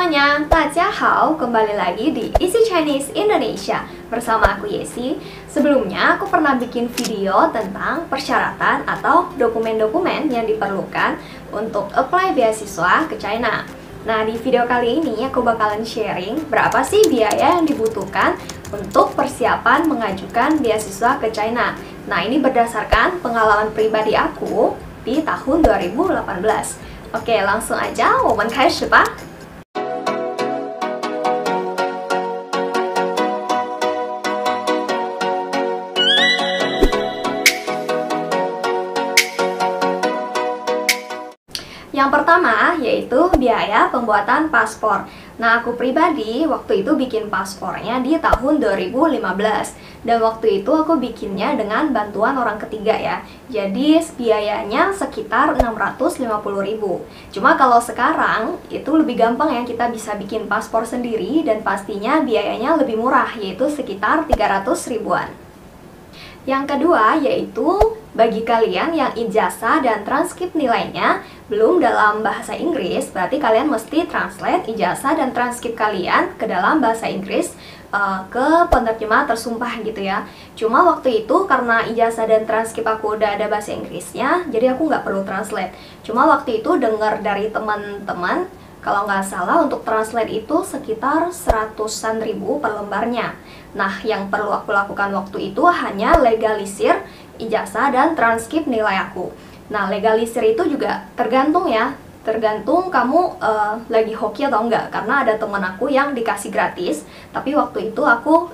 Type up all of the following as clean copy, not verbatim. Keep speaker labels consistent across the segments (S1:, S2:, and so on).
S1: semuanya, 大家好, kembali lagi di Easy Chinese Indonesia bersama aku Yesi. Sebelumnya aku pernah bikin video tentang persyaratan atau dokumen-dokumen yang diperlukan untuk apply beasiswa ke China. Nah, di video kali ini aku bakalan sharing berapa sih biaya yang dibutuhkan untuk persiapan mengajukan beasiswa ke China. Nah, ini berdasarkan pengalaman pribadi aku di tahun 2018. Oke, langsung aja, 我们开始吧。Yang pertama yaitu biaya pembuatan paspor. Nah, aku pribadi waktu itu bikin paspornya di tahun 2015. Dan waktu itu aku bikinnya dengan bantuan orang ketiga ya. Jadi biayanya sekitar 650.000. Cuma kalau sekarang itu lebih gampang ya, kita bisa bikin paspor sendiri dan pastinya biayanya lebih murah, yaitu sekitar 300 ribuan. Yang kedua yaitu bagi kalian yang ijazah dan transkrip nilainya belum dalam bahasa Inggris, berarti kalian mesti translate ijazah dan transkrip kalian ke dalam bahasa Inggris ke penerjemah tersumpah gitu ya. Cuma waktu itu karena ijazah dan transkrip aku udah ada bahasa Inggrisnya, jadi aku nggak perlu translate. Cuma waktu itu dengar dari teman-teman, kalau nggak salah untuk translate itu sekitar 100-an ribu per lembarnya. Nah, yang perlu aku lakukan waktu itu hanya legalisir ijazah dan transkrip nilai aku. Nah, legalisir itu juga tergantung ya, tergantung kamu lagi hoki atau enggak. Karena ada teman aku yang dikasih gratis, tapi waktu itu aku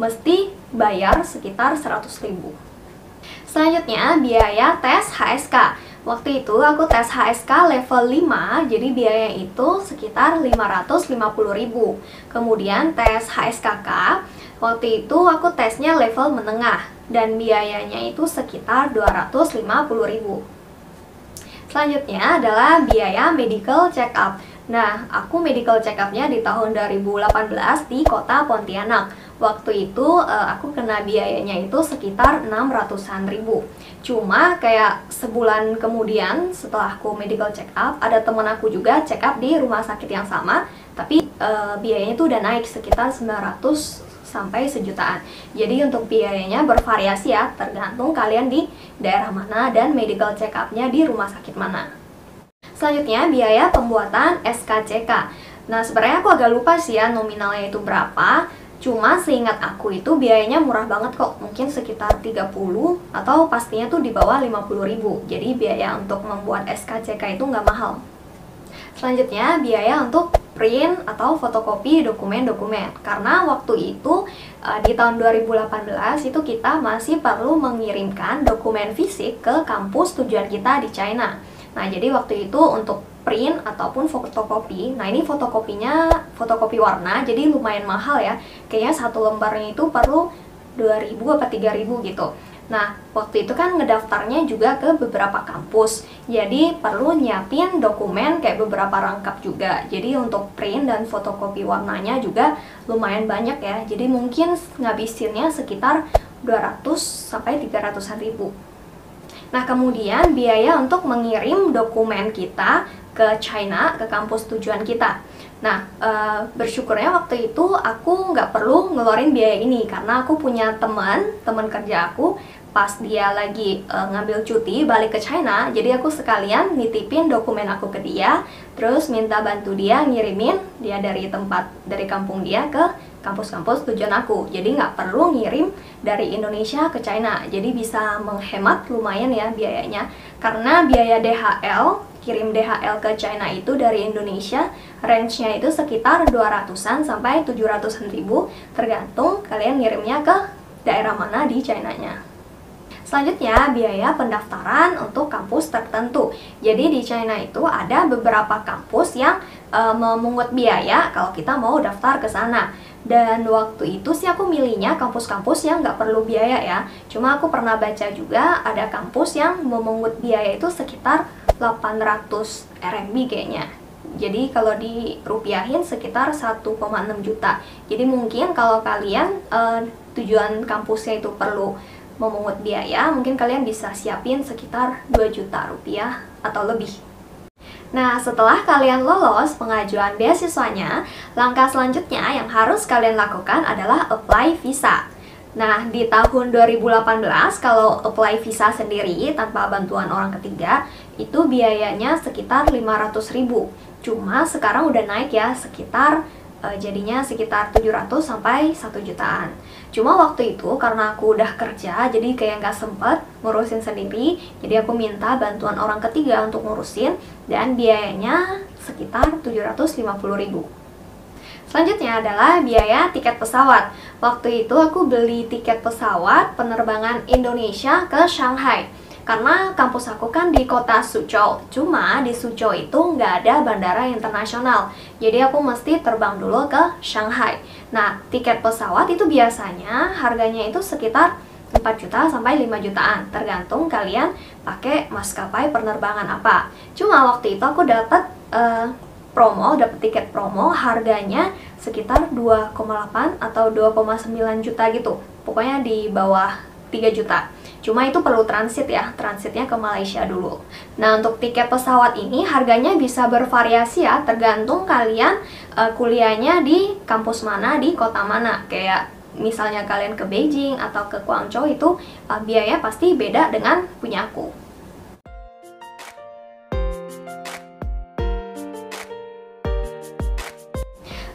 S1: mesti bayar sekitar 100 ribu. Selanjutnya, biaya tes HSK. Waktu itu aku tes HSK level 5, jadi biaya itu sekitar 550.000. Kemudian tes HSKK, waktu itu aku tesnya level menengah dan biayanya itu sekitar 250.000. Selanjutnya adalah biaya medical check up. Nah, aku medical check up-nya di tahun 2018 di kota Pontianak. Waktu itu aku kena biayanya itu sekitar 600-an ribu. Cuma kayak sebulan kemudian setelah aku medical check up, ada teman aku juga check up di rumah sakit yang sama, tapi biayanya itu udah naik sekitar 900 sampai sejutaan. Jadi untuk biayanya bervariasi ya, tergantung kalian di daerah mana dan medical check up-nya di rumah sakit mana. Selanjutnya biaya pembuatan SKCK. Nah, sebenarnya aku agak lupa sih ya nominalnya itu berapa. Cuma seingat aku itu biayanya murah banget kok, mungkin sekitar 30 atau pastinya tuh di bawah 50.000. Jadi biaya untuk membuat SKCK itu nggak mahal. Selanjutnya biaya untuk print atau fotokopi dokumen-dokumen. Karena waktu itu di tahun 2018 itu kita masih perlu mengirimkan dokumen fisik ke kampus tujuan kita di China. Nah, jadi waktu itu untuk print ataupun fotokopi, nah ini fotokopinya fotokopi warna, jadi lumayan mahal ya. Kayaknya satu lembarnya itu perlu 2.000 apa 3.000 gitu. Nah, waktu itu kan ngedaftarnya juga ke beberapa kampus, jadi perlu nyiapin dokumen kayak beberapa rangkap juga. Jadi untuk print dan fotokopi warnanya juga lumayan banyak ya, jadi mungkin ngabisinnya sekitar 200 sampai 300-an ribu. Nah, kemudian biaya untuk mengirim dokumen kita ke China, ke kampus tujuan kita. Nah, bersyukurnya waktu itu aku nggak perlu ngeluarin biaya ini karena aku punya teman kerja aku, pas dia lagi ngambil cuti balik ke China, jadi aku sekalian nitipin dokumen aku ke dia, terus minta bantu dia ngirimin dia dari kampung dia ke kampus-kampus tujuan aku. Jadi nggak perlu ngirim dari Indonesia ke China, jadi bisa menghemat lumayan ya biayanya. Karena biaya DHL, kirim DHL ke China itu dari Indonesia, range-nya itu sekitar 200-an sampai 700-an ribu, tergantung kalian ngirimnya ke daerah mana di China-nya. Selanjutnya, biaya pendaftaran untuk kampus tertentu. Jadi di China itu ada beberapa kampus yang memungut biaya kalau kita mau daftar ke sana. Dan waktu itu sih aku milihnya kampus-kampus yang nggak perlu biaya ya. Cuma aku pernah baca juga ada kampus yang memungut biaya itu sekitar 800 RMB kayaknya. Jadi kalau dirupiahin sekitar 1,6 juta. Jadi mungkin kalau kalian tujuan kampusnya itu perlu memungut biaya, mungkin kalian bisa siapin sekitar 2 juta rupiah atau lebih. Nah, setelah kalian lolos pengajuan beasiswanya, langkah selanjutnya yang harus kalian lakukan adalah apply visa. Nah, di tahun 2018, kalau apply visa sendiri tanpa bantuan orang ketiga, itu biayanya sekitar 500.000. Cuma sekarang udah naik ya, jadinya sekitar 700 sampai 1 jutaan. Cuma waktu itu karena aku udah kerja, jadi kayak nggak sempet ngurusin sendiri, jadi aku minta bantuan orang ketiga untuk ngurusin, dan biayanya sekitar 750.000. Selanjutnya adalah biaya tiket pesawat. Waktu itu aku beli tiket pesawat penerbangan Indonesia ke Shanghai. Karena kampus aku kan di kota Suzhou, cuma di Suzhou itu nggak ada bandara internasional. Jadi aku mesti terbang dulu ke Shanghai. Nah, tiket pesawat itu biasanya harganya itu sekitar 4 juta sampai 5 jutaan, tergantung kalian pakai maskapai penerbangan apa. Cuma waktu itu aku dapat dapat tiket promo, harganya sekitar 2,8 atau 2,9 juta gitu. Pokoknya di bawah 3 juta. Cuma itu perlu transit ya, transitnya ke Malaysia dulu. Nah, untuk tiket pesawat ini harganya bisa bervariasi ya, tergantung kalian kuliahnya di kampus mana, di kota mana. Kayak misalnya kalian ke Beijing atau ke Guangzhou itu biaya pasti beda dengan punya aku.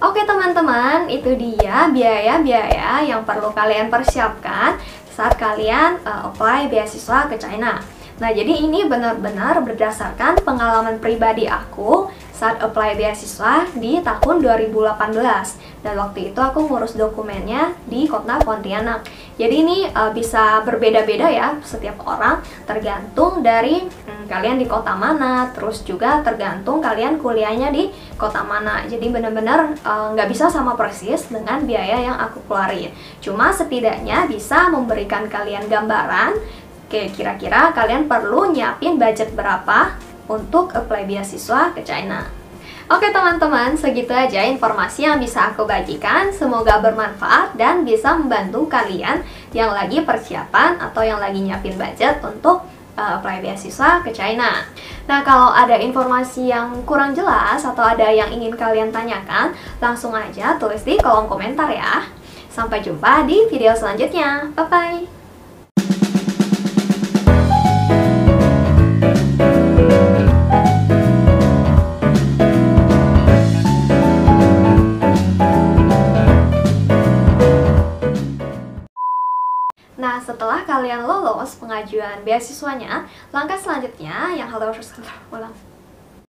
S1: Oke teman-teman, itu dia biaya-biaya yang perlu kalian persiapkan saat kalian apply beasiswa ke China. Nah, jadi ini benar-benar berdasarkan pengalaman pribadi aku saat apply beasiswa di tahun 2018. Dan waktu itu aku ngurus dokumennya di kota Pontianak. Jadi ini bisa berbeda-beda ya setiap orang, tergantung dari kalian di kota mana, terus juga tergantung kalian kuliahnya di kota mana. Jadi benar-benar nggak bisa sama persis dengan biaya yang aku keluarin. Cuma setidaknya bisa memberikan kalian gambaran kira-kira kalian perlu nyiapin budget berapa untuk apply beasiswa ke China. Oke teman-teman, segitu aja informasi yang bisa aku bagikan. Semoga bermanfaat dan bisa membantu kalian yang lagi persiapan atau yang lagi nyiapin budget untuk apply beasiswa ke China. Nah, kalau ada informasi yang kurang jelas atau ada yang ingin kalian tanyakan, langsung aja tulis di kolom komentar ya. Sampai jumpa di video selanjutnya. Bye-bye! Nah, setelah kalian lolos pengajuan beasiswanya, langkah selanjutnya yang harus ulang.